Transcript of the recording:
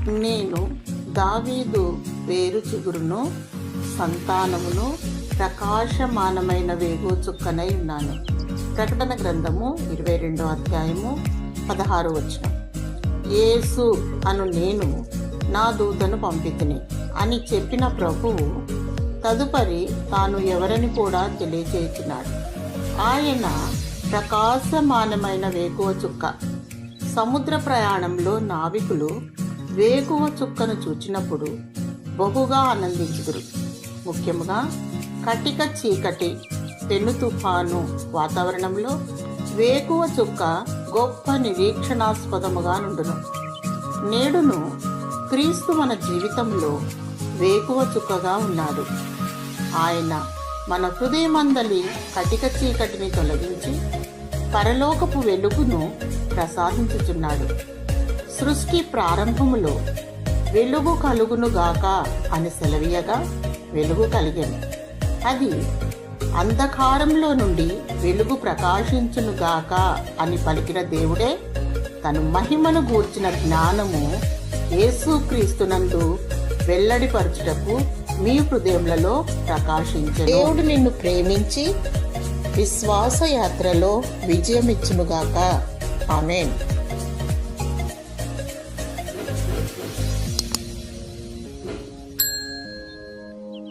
నేను దావీదు వేరు చిగురును, సంతానమును, ప్రకాశమానమైన వేగు చుక్కనై ఉన్నాను. ప్రకటన గ్రంథము 22వ అధ్యాయము 16వ వచనం. యేసు అను నేను నా దూతను పంపితిని అని చెప్పిన ప్రభువు తదుపరి తాను ఎవరని కూడా తెలియజేస్తున్నాడు. ఆయన ప్రకాశమానమైన వేకువ చుక్క. సముద్ర ప్రయాణంలో నావికులు వేకువ చుక్కను చూచినప్పుడు బహుగా ఆనందించుదురు. ముఖ్యంగా కటిక చీకటి, పెను తుఫాను వాతావరణంలో వేకువ చుక్క గొప్ప నిరీక్షణాస్పదముగా నుండును. నేడును క్రీస్తు మన జీవితంలో వేకువ చుక్కగా ఉన్నాడు. ఆయన మన హృదయమందలి కటిక చీకటిని తొలగించి పరలోకపు వెలుగును ప్రసాదించుచున్నాడు. సృష్టి ప్రారంభములో వెలుగు కలుగునుగాక అని సెలవీయగా వెలుగు కలిగెను. అది అంధకారంలో నుండి వెలుగు ప్రకాశించునుగాక అని పలికిన దేవుడే తను మహిమను గూర్చిన జ్ఞానము యేసుక్రీస్తునందు వెల్లడిపరచుటకు మీ హృదయములలో ప్రకాశించెను. దేవుడు నిన్ను ప్రేమించి విశ్వాస యాత్రలో విజయమిచ్చునుగాక. ఆమేన్.